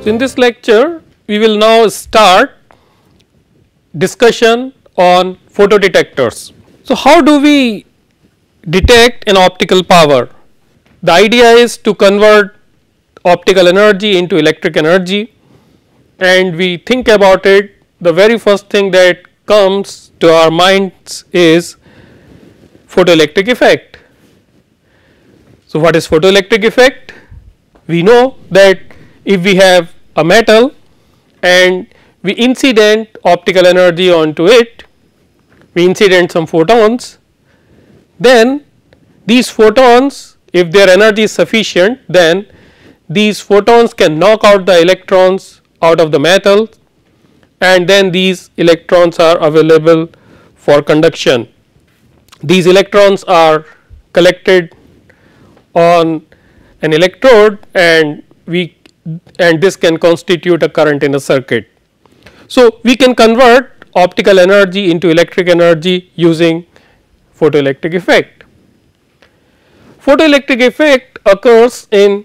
So, in this lecture we will now start discussion on photodetectors. So, how do we detect an optical power? The idea is to convert optical energy into electric energy, and we think about it, the very first thing that comes to our minds is photoelectric effect. So, what is photoelectric effect? We know that if we have a metal and we incident optical energy onto it, we incident some photons, then these photons, if their energy is sufficient, then these photons can knock out the electrons out of the metal, and then these electrons are available for conduction. These electrons are collected on an electrode, and this can constitute a current in a circuit. So, we can convert optical energy into electric energy using photoelectric effect. Photoelectric effect occurs in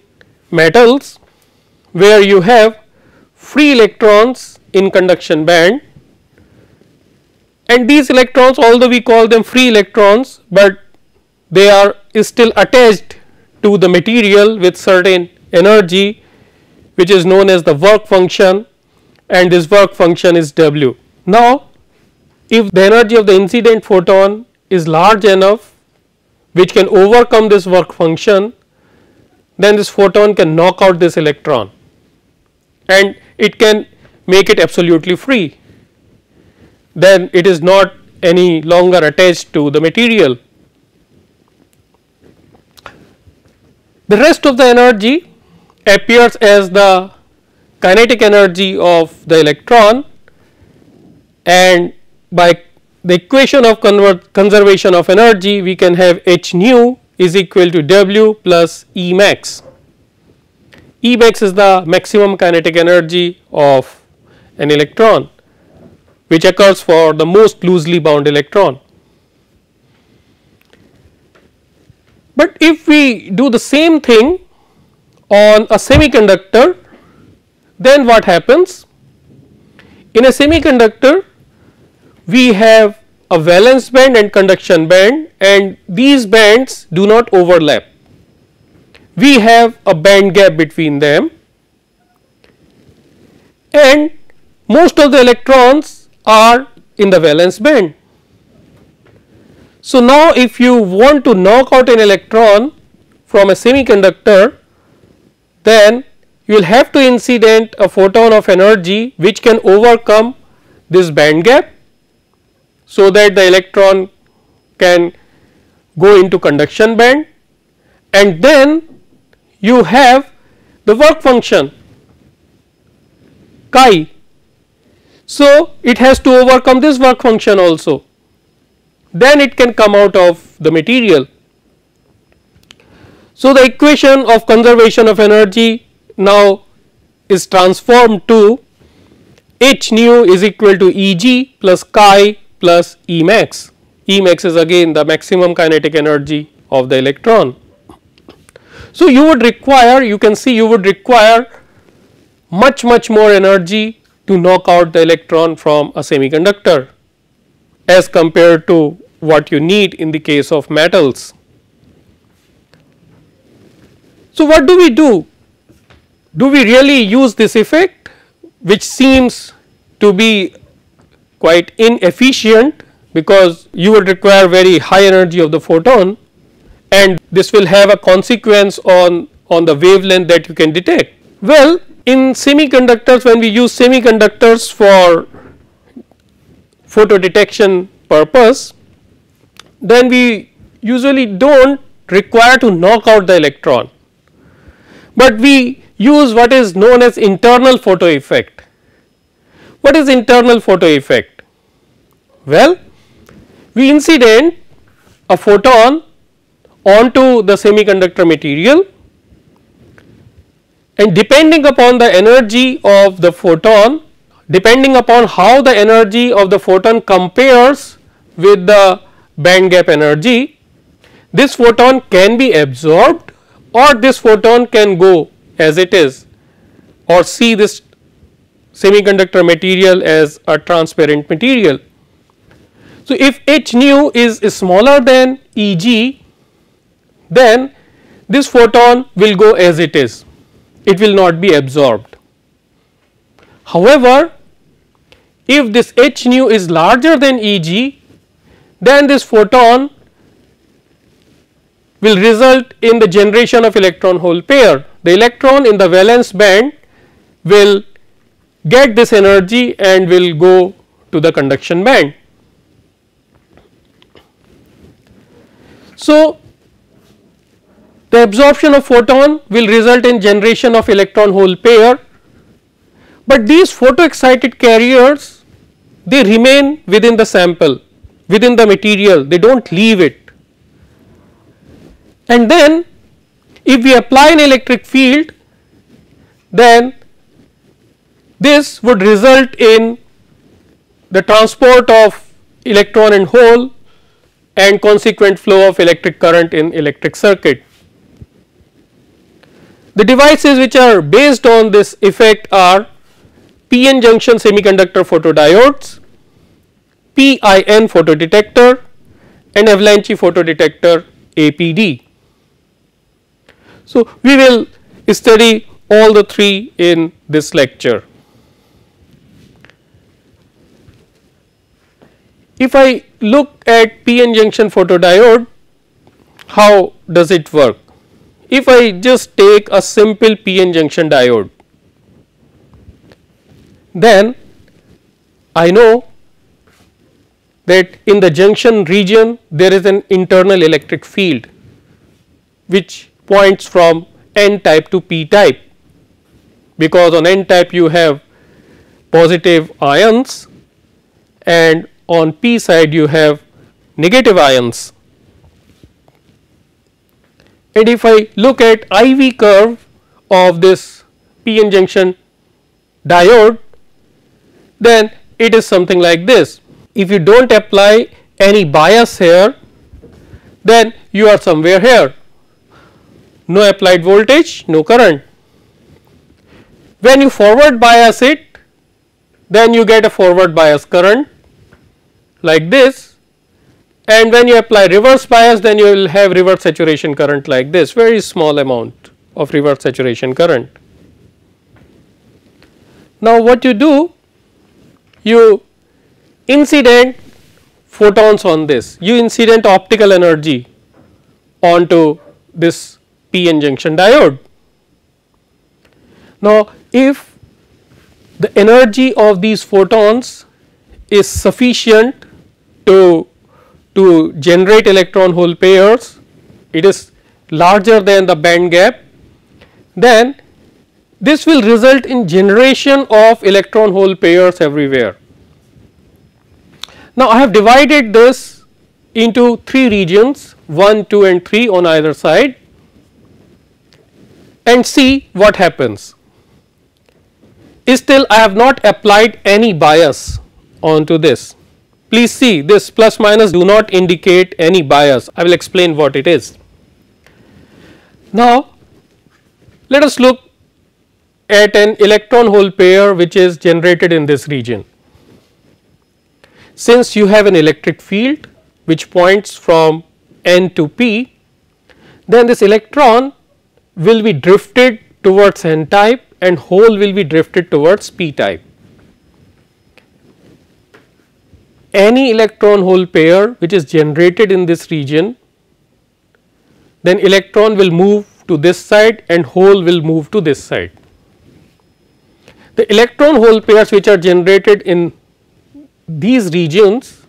metals where you have free electrons in conduction band, and these electrons, although we call them free electrons, but they are still attached to the material with certain energy which is known as the work function, and this work function is W. Now, if the energy of the incident photon is large enough which can overcome this work function, then this photon can knock out this electron and it can make it absolutely free. Then it is not any longer attached to the material. The rest of the energy appears as the kinetic energy of the electron, and by the equation of conservation of energy we can have H nu is equal to W plus E max. E max is the maximum kinetic energy of an electron which occurs for the most loosely bound electron. But if we do the same thing on a semiconductor, then what happens? In a semiconductor we have a valence band and conduction band, and these bands do not overlap. We have a band gap between them, and most of the electrons are in the valence band. So, now if you want to knock out an electron from a semiconductor, then you will have to incident a photon of energy which can overcome this band gap, so that the electron can go into conduction band, and then you have the work function chi. So, it has to overcome this work function also, then it can come out of the material. So, the equation of conservation of energy now is transformed to H nu is equal to E g plus chi plus E max. E max is again the maximum kinetic energy of the electron. So, you would require, you can see you would require much more energy to knock out the electron from a semiconductor as compared to what you need in the case of metals. So, what do we do? Do we really use this effect, which seems to be quite inefficient, because you would require very high energy of the photon, and this will have a consequence on the wavelength that you can detect? Well, in semiconductors, when we use semiconductors for photo detection purpose, then we usually do not require to knock out the electron, but we use what is known as internal photo effect. What is internal photo effect? Well, we incident a photon onto the semiconductor material, and depending upon the energy of the photon, depending upon how the energy of the photon compares with the band gap energy, this photon can be absorbed or this photon can go as it is or see this semiconductor material as a transparent material. So, if h nu is smaller than E g, then this photon will go as it is, it will not be absorbed. However, if this h nu is larger than E g, then this photon will result in the generation of electron hole pair. The electron in the valence band will get this energy and will go to the conduction band. So, the absorption of photon will result in generation of electron hole pair, but these photo excited carriers, they remain within the sample, within the material, they do not leave it. And then if we apply an electric field, then this would result in the transport of electron and hole and consequent flow of electric current in electric circuit. The devices which are based on this effect are p-n junction semiconductor photodiodes, PIN photodetector and avalanche photodetector APD. So, we will study all the three in this lecture. If I look at p-n junction photodiode, how does it work? If I just take a simple p-n junction diode, then I know that in the junction region there is an internal electric field which points from n type to p type, because on n type you have positive ions and on p side you have negative ions. And if I look at IV curve of this p-n junction diode, then it is something like this. If you do not apply any bias here, then you are somewhere here, no applied voltage, no current. When you forward bias it, then you get a forward bias current like this, and when you apply reverse bias, then you will have reverse saturation current like this, very small amount of reverse saturation current. Now, what you do, you incident photons on this, you incident optical energy onto this p-n junction diode. Now, if the energy of these photons is sufficient to generate electron hole pairs, it is larger than the band gap, then this will result in generation of electron hole pairs everywhere. Now, I have divided this into 3 regions, 1, 2 and 3 on either side, and see what happens. Still I have not applied any bias onto this. Please see, this plus minus do not indicate any bias. I will explain what it is. Now, let us look at an electron hole pair which is generated in this region. Since you have an electric field which points from n to p, then this electron will be drifted towards n type and hole will be drifted towards p type. Any electron hole pair which is generated in this region, then electron will move to this side and hole will move to this side. The electron hole pairs which are generated in these regions,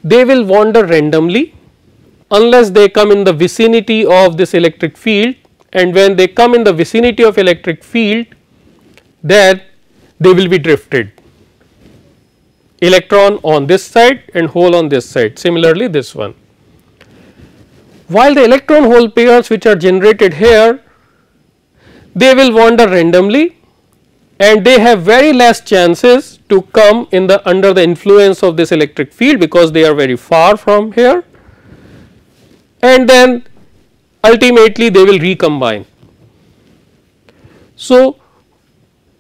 they will wander randomly unless they come in the vicinity of this electric field, and when they come in the vicinity of electric field, then they will be drifted, electron on this side and hole on this side, similarly this one. While the electron hole pairs which are generated here, they will wander randomly and they have very less chances to come in the under the influence of this electric field, because they are very far from here, and then ultimately they will recombine. So,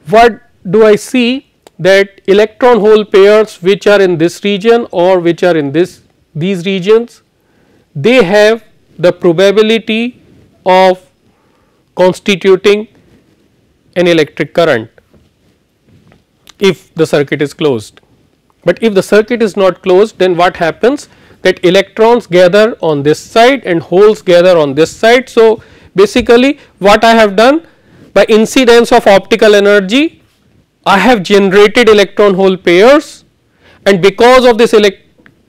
what do I see? That electron hole pairs which are in this region or which are in these regions, they have the probability of constituting an electric current if the circuit is closed. But if the circuit is not closed, then what happens, that electrons gather on this side and holes gather on this side. So, basically what I have done, by incidence of optical energy, I have generated electron hole pairs, and because of this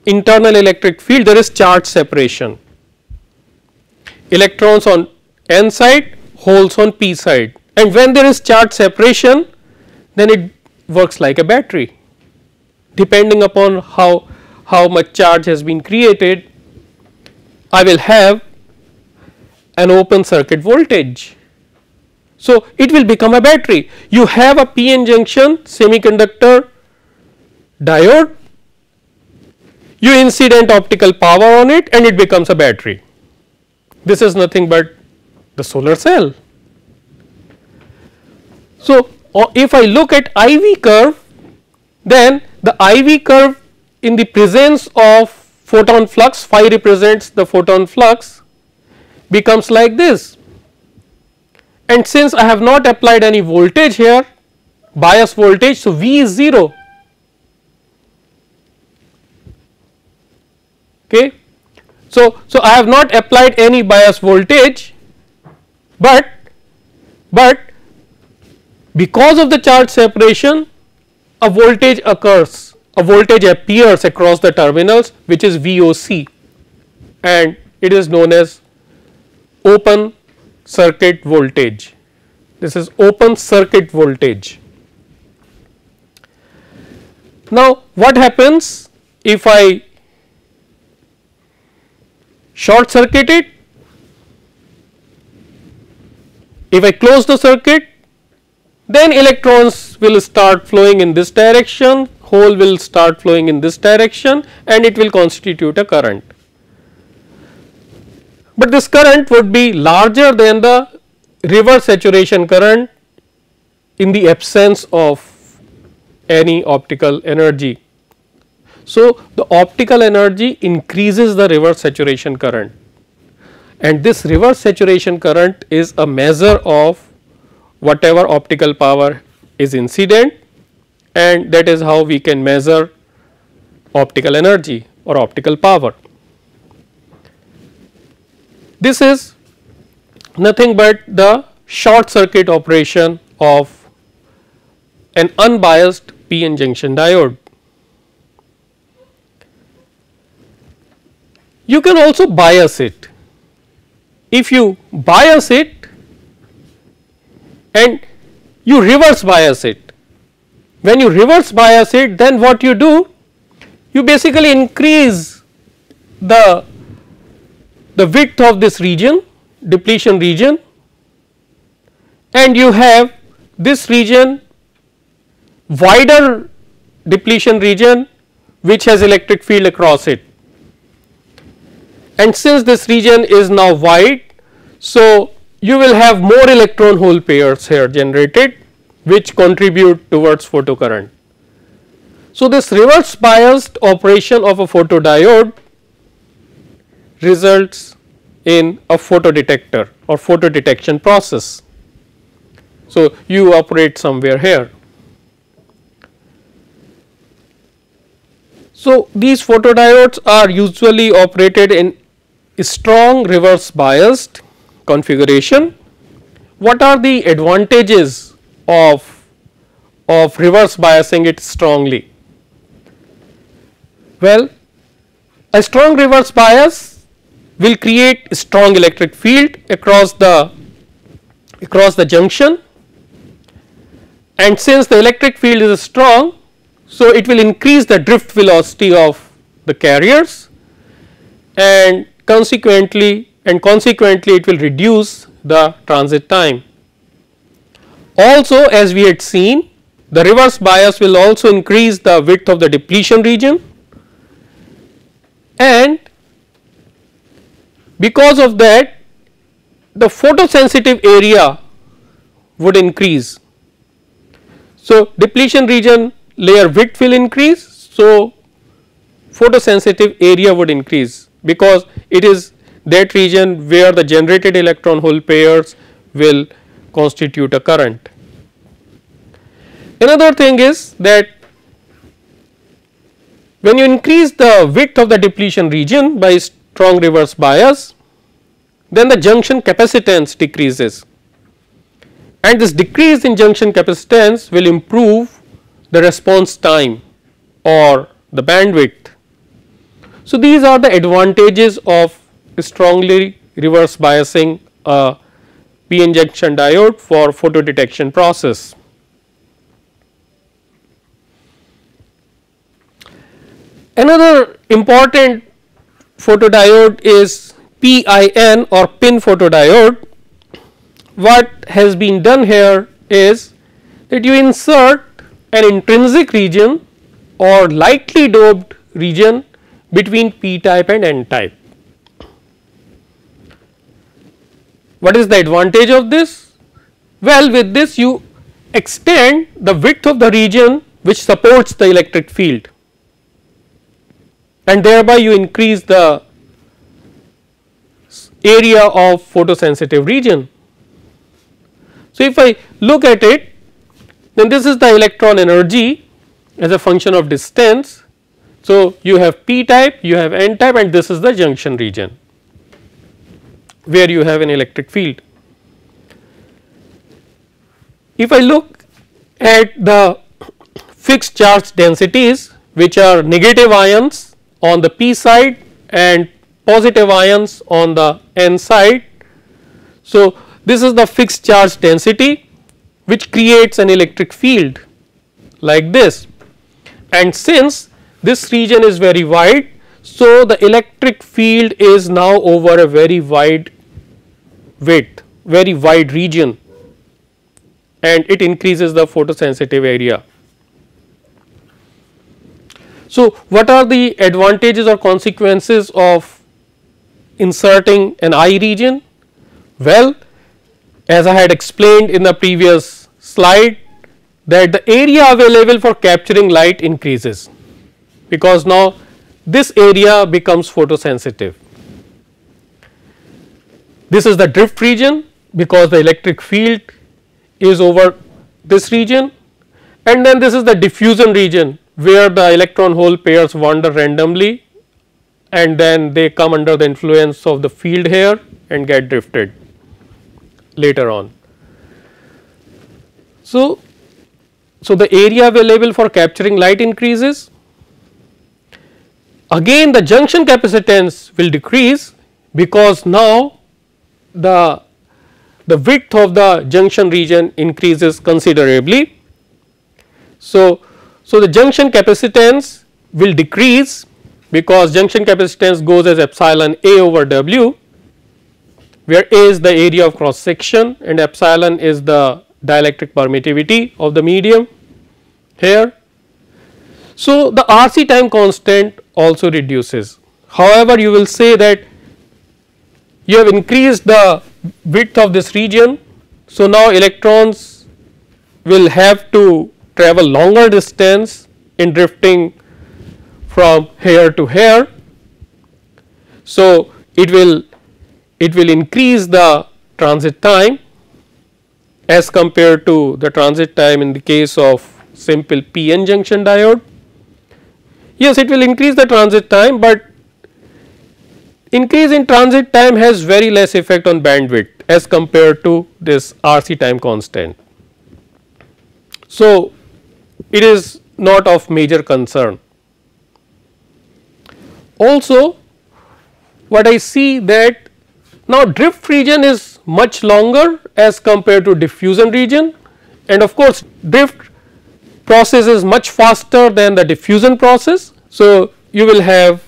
internal electric field, there is charge separation. Electrons on n side, holes on p side, and when there is charge separation, then it works like a battery. Depending upon how much charge has been created, I will have an open circuit voltage. So, it will become a battery. You have a p-n junction semiconductor diode, you incident optical power on it and it becomes a battery. This is nothing but the solar cell. So, if I look at IV curve, then the IV curve in the presence of photon flux, phi represents the photon flux, becomes like this. And since I have not applied any voltage here, bias voltage, so V is 0. Okay. So, I have not applied any bias voltage, but because of the charge separation, a voltage occurs, a voltage appears across the terminals, which is VOC, and it is known as open circuit voltage. This is open circuit voltage. Now, what happens if I short circuit it? If I close the circuit, then electrons will start flowing in this direction, hole will start flowing in this direction, and it will constitute a current. But this current would be larger than the reverse saturation current in the absence of any optical energy. So, the optical energy increases the reverse saturation current, and this reverse saturation current is a measure of whatever optical power is incident, and that is how we can measure optical energy or optical power. This is nothing but the short circuit operation of an unbiased p-n junction diode. You can also bias it. If you bias it and you reverse bias it, when you reverse bias it, then what you do, you basically increase the width of this region, depletion region, and you have this region, wider depletion region, which has electric field across it. And since this region is now wide, so you will have more electron hole pairs here generated, which contribute towards photocurrent. So, this reverse biased operation of a photodiode results in a photodetector or photodetection process. So, you operate somewhere here. So, these photodiodes are usually operated in strong reverse biased configuration. What are the advantages of reverse biasing it strongly? Well, a strong reverse bias will create strong electric field across the junction, and since the electric field is strong, so it will increase the drift velocity of the carriers, and consequently it will reduce the transit time. Also, as we had seen, the reverse bias will also increase the width of the depletion region, and because of that the photosensitive area would increase. So, depletion region layer width will increase. So, photosensitive area would increase, because it is that region where the generated electron hole pairs will constitute a current. Another thing is that when you increase the width of the depletion region by strong reverse bias, then the junction capacitance decreases, and this decrease in junction capacitance will improve the response time or the bandwidth. So, these are the advantages of strongly reverse biasing a p-n junction diode for photodetection process. Another important photodiode is PIN or pin photodiode. What has been done here is that you insert an intrinsic region or lightly doped region between p type and n type. What is the advantage of this? Well, with this you extend the width of the region which supports the electric field, and thereby you increase the area of photosensitive region. So, if I look at it, then this is the electron energy as a function of distance. So, you have p type, you have n type, and this is the junction region where you have an electric field. If I look at the fixed charge densities, which are negative ions on the p side and positive ions on the n side. So, this is the fixed charge density which creates an electric field like this, and since this region is very wide, so the electric field is now over a very wide width, very wide region, and it increases the photosensitive area. So, what are the advantages or consequences of inserting an I region? Well, as I had explained in the previous slide, that the area available for capturing light increases, because now this area becomes photosensitive. This is the drift region, because the electric field is over this region, and then this is the diffusion region where the electron hole pairs wander randomly and then they come under the influence of the field here and get drifted later on. So, the area available for capturing light increases. Again, the junction capacitance will decrease, because now the width of the junction region increases considerably. So, the junction capacitance will decrease, because junction capacitance goes as epsilon A over W, where A is the area of cross section and epsilon is the dielectric permittivity of the medium here. So, the RC time constant also reduces. However, you will say that you have increased the width of this region. So, now electrons will have to travel longer distance in drifting from here to here. So, it will increase the transit time as compared to the transit time in the case of simple p-n junction diode. Yes, it will increase the transit time, but increase in transit time has very less effect on bandwidth as compared to this RC time constant. So, it is not of major concern. Also, what I see that now drift region is much longer as compared to diffusion region, and of course, drift process is much faster than the diffusion process. So, you will have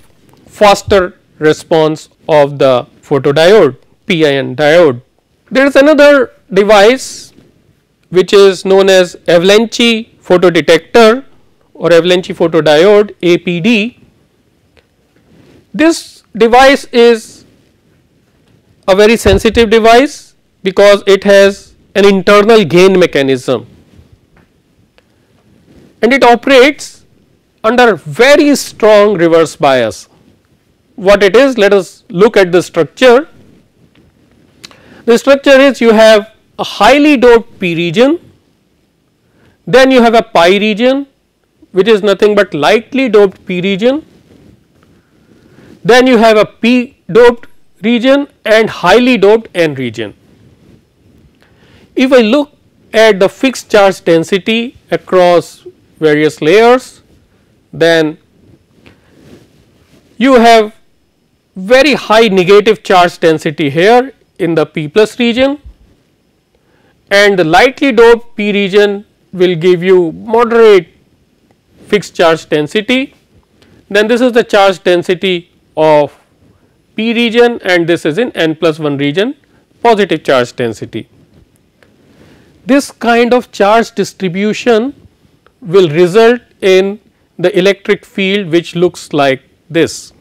faster response of the photodiode, PIN diode. There is another device which is known as avalanche photodetector or avalanche photodiode, APD. This device is a very sensitive device because it has an internal gain mechanism. and it operates under very strong reverse bias. What it is? Let us look at the structure. The structure is, you have a highly doped p region, then you have a pi region which is nothing but lightly doped p region, then you have a p doped region and highly doped n region. If I look at the fixed charge density across various layers, then you have very high negative charge density here in the p plus region, and the lightly doped p region will give you moderate fixed charge density. Then this is the charge density of p region, and this is in n plus 1 region positive charge density. This kind of charge distribution will result in the electric field which looks like this.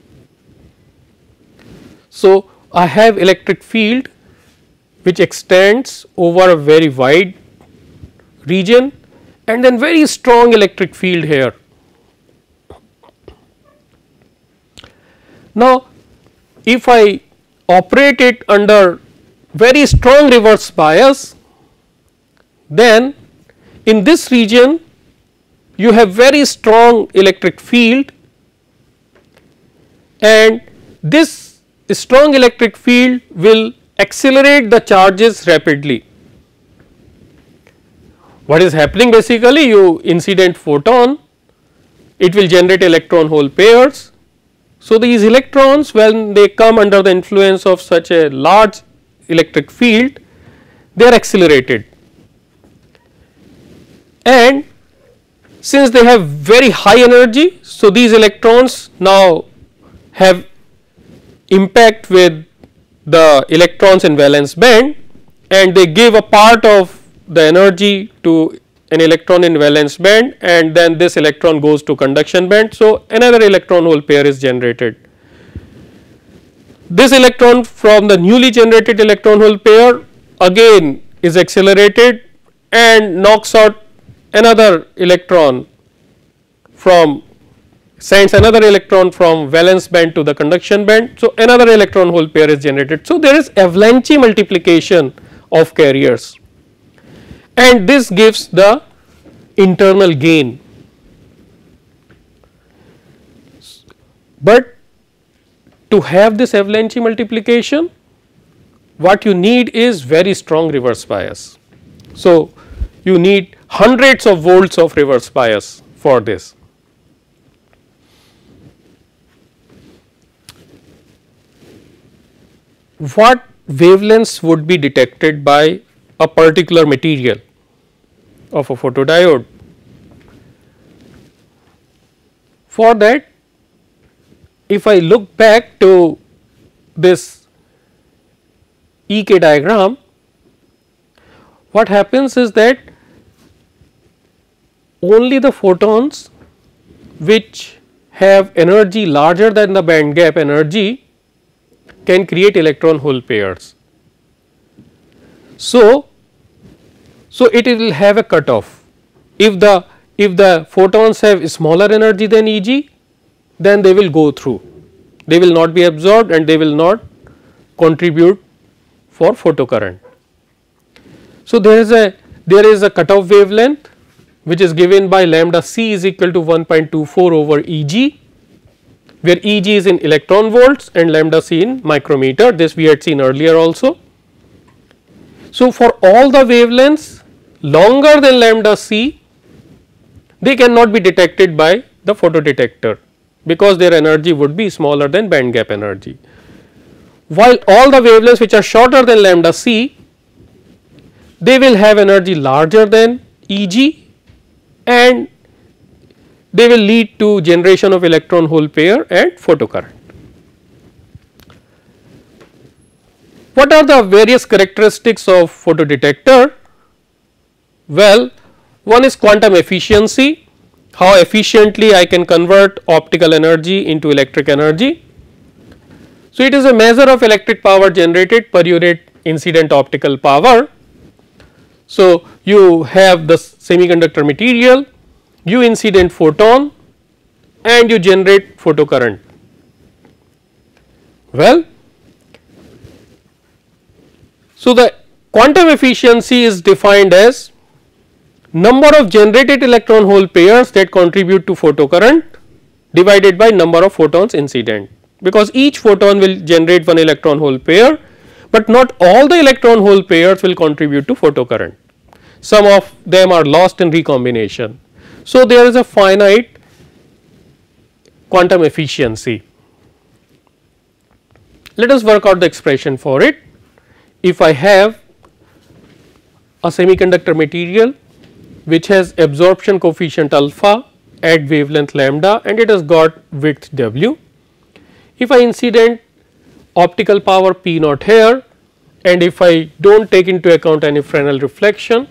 So, I have electric field which extends over a very wide region, and then very strong electric field here. Now, if I operate it under very strong reverse bias, then in this region you have very strong electric field, and this strong electric field will accelerate the charges rapidly. What is happening? Basically, you incident photon, it will generate electron hole pairs. So, these electrons, when they come under the influence of such a large electric field, they are accelerated, and since they have very high energy, so these electrons now have impact with the electrons in valence band, and they give a part of the energy to an electron in valence band, and then this electron goes to conduction band. So, another electron hole pair is generated. This electron from the newly generated electron hole pair again is accelerated and knocks out another electron from, sends another electron from valence band to the conduction band. So, another electron hole pair is generated. So, there is avalanche multiplication of carriers, and this gives the internal gain. But to have this avalanche multiplication, what you need is very strong reverse bias. So, you need hundreds of volts of reverse bias for this. What wavelengths would be detected by a particular material of a photodiode? For that, if I look back to this EK diagram, what happens is that only the photons which have energy larger than the band gap energy can create electron hole pairs. So, it will have a cutoff. If the photons have smaller energy than Eg, then they will go through, they will not be absorbed and they will not contribute for photocurrent. So, there is a cutoff wavelength which is given by lambda c is equal to 1.24 over Eg, where Eg is in electron volts and lambda c in micrometer. This we had seen earlier also. So, for all the wavelengths longer than lambda c, they cannot be detected by the photodetector because their energy would be smaller than band gap energy, while all the wavelengths which are shorter than lambda c, they will have energy larger than Eg and they will lead to generation of electron hole pair and photocurrent. What are the various characteristics of photodetector? Well, one is quantum efficiency, how efficiently I can convert optical energy into electric energy. So, it is a measure of electric power generated per unit incident optical power. So, you have the semiconductor material, you incident photon and you generate photocurrent. Well, so the quantum efficiency is defined as number of generated electron hole pairs that contribute to photocurrent divided by number of photons incident, because each photon will generate one electron hole pair, but not all the electron hole pairs will contribute to photocurrent. Some of them are lost in recombination. So, there is a finite quantum efficiency. Let us work out the expression for it. If I have a semiconductor material which has absorption coefficient alpha at wavelength lambda and it has got width w. If I incident optical power P naught here and if I do not take into account any Fresnel reflection,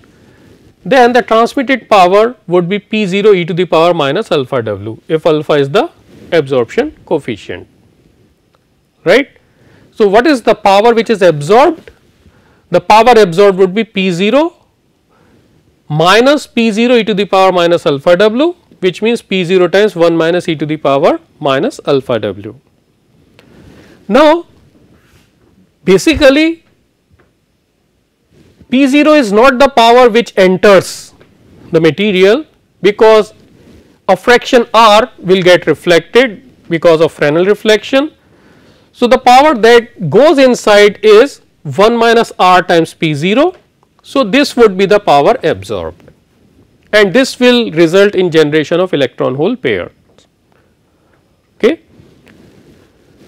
then the transmitted power would be P 0 e to the power minus alpha w, if alpha is the absorption coefficient, right. So, what is the power which is absorbed? The power absorbed would be P 0 minus P 0 e to the power minus alpha w, which means P 0 times 1 minus e to the power minus alpha w. Now, basically P 0 is not the power which enters the material, because a fraction r will get reflected because of Fresnel reflection. So, the power that goes inside is 1 minus r times P 0. So, this would be the power absorbed and this will result in generation of electron hole pair. Okay.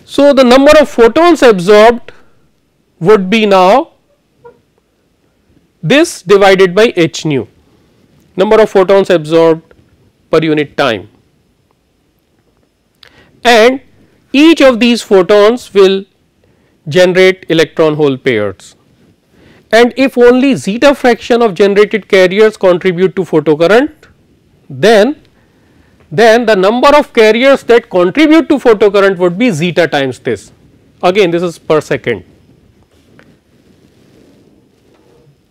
So, the number of photons absorbed would be now this divided by h nu, number of photons absorbed per unit time, and each of these photons will generate electron hole pairs, and if only zeta fraction of generated carriers contribute to photocurrent, then the number of carriers that contribute to photocurrent would be zeta times this. Again, this is per second.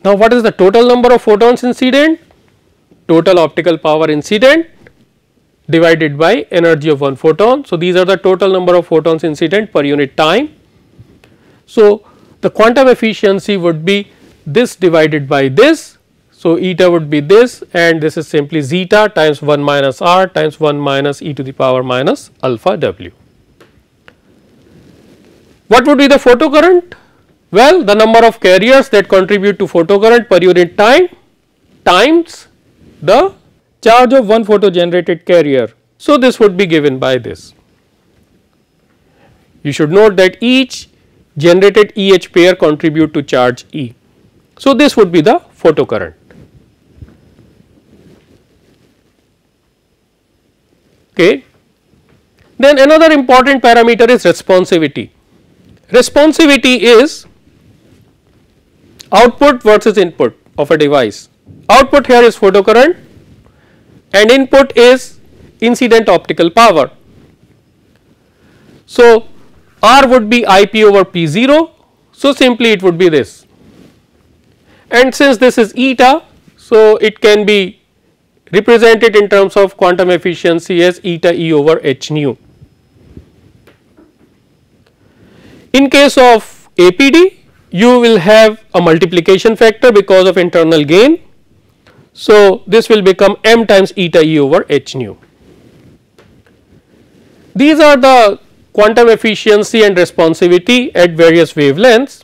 Now, what is the total number of photons incident? Total optical power incident divided by energy of one photon. So, these are the total number of photons incident per unit time. So, the quantum efficiency would be this divided by this. So, eta would be this and this is simply zeta times 1 minus r times 1 minus e to the power minus alpha w. What would be the photocurrent? Well, the number of carriers that contribute to photocurrent per unit time times the charge of one photo generated carrier. So, this would be given by this. You should note that each generated EH pair contribute to charge E. So, this would be the photocurrent. Okay. Then another important parameter is responsivity. Responsivity is output versus input of a device. Output here is photocurrent and input is incident optical power. So, R would be IP over P 0. So, simply it would be this, and since this is eta, so it can be represented in terms of quantum efficiency as eta E over h nu. In case of APD, you will have a multiplication factor because of internal gain. So, this will become m times eta E over h nu. These are the quantum efficiency and responsivity at various wavelengths.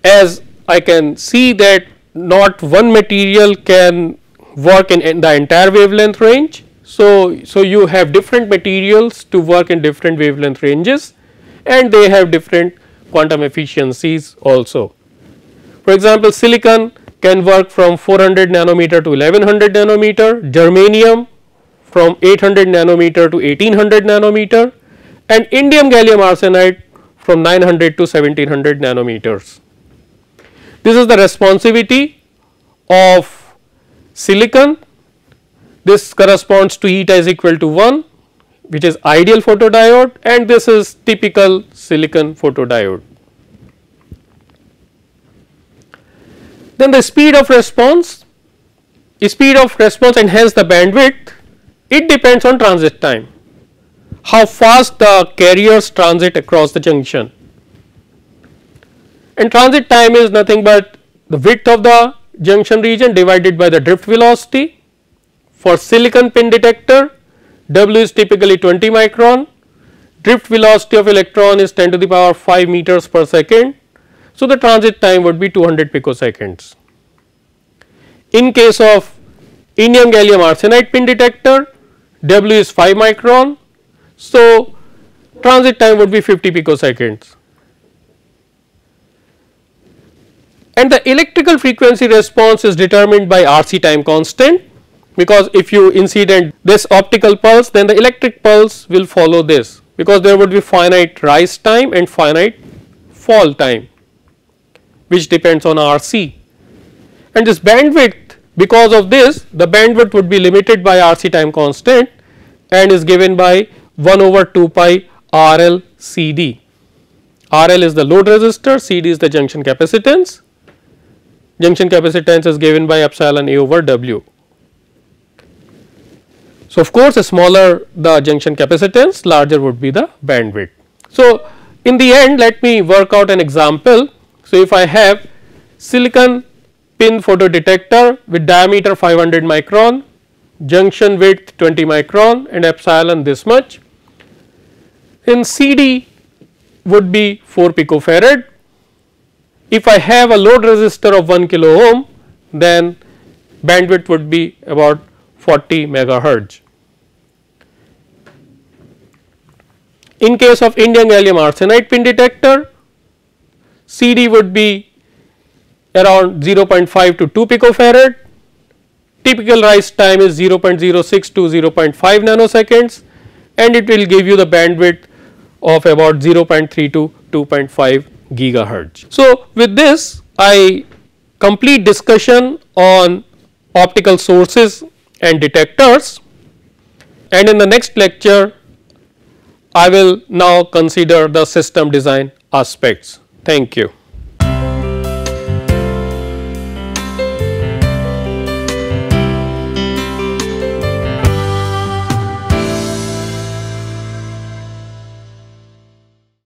As I can see that not one material can work in the entire wavelength range. So, you have different materials to work in different wavelength ranges and they have different quantum efficiencies also. For example, silicon can work from 400 nanometer to 1100 nanometer, germanium from 800 nanometer to 1800 nanometer, and indium gallium arsenide from 900 to 1700 nanometers. This is the responsivity of silicon. This corresponds to eta is equal to 1, which is ideal photodiode, and this is typical silicon photodiode. Then the speed of response, speed of response and hence the bandwidth, it depends on transit time, how fast the carriers transit across the junction. And transit time is nothing but the width of the junction region divided by the drift velocity. For silicon pin detector, W is typically 20 micron, drift velocity of electron is 10 to the power 5 meters per second. So, the transit time would be 200 picoseconds. In case of indium gallium arsenide pin detector, W is 5 micron. So, transit time would be 50 picoseconds. And the electrical frequency response is determined by RC time constant, because if you incident this optical pulse, then the electric pulse will follow this, because there would be finite rise time and finite fall time, which depends on RC. And this bandwidth, because of this, the bandwidth would be limited by RC time constant and is given by 1 over 2 pi RL CD. RL is the load resistor, CD is the junction capacitance. Junction capacitance is given by epsilon A over W. So, of course, smaller the junction capacitance, larger would be the bandwidth. So, in the end, let me work out an example. So, if I have silicon pin photodetector with diameter 500 micron, junction width 20 micron and epsilon this much, then CD would be 4 picofarad. If I have a load resistor of 1 kilo ohm, then bandwidth would be about 40 megahertz. In case of indium gallium arsenide pin detector, CD would be around 0.5 to 2 picofarad, typical rise time is 0.06 to 0.5 nanoseconds, and it will give you the bandwidth of about 0.3 to 2.5 gigahertz. So, with this I complete discussion on optical sources and detectors, and in the next lecture I will now consider the system design aspects. Thank you.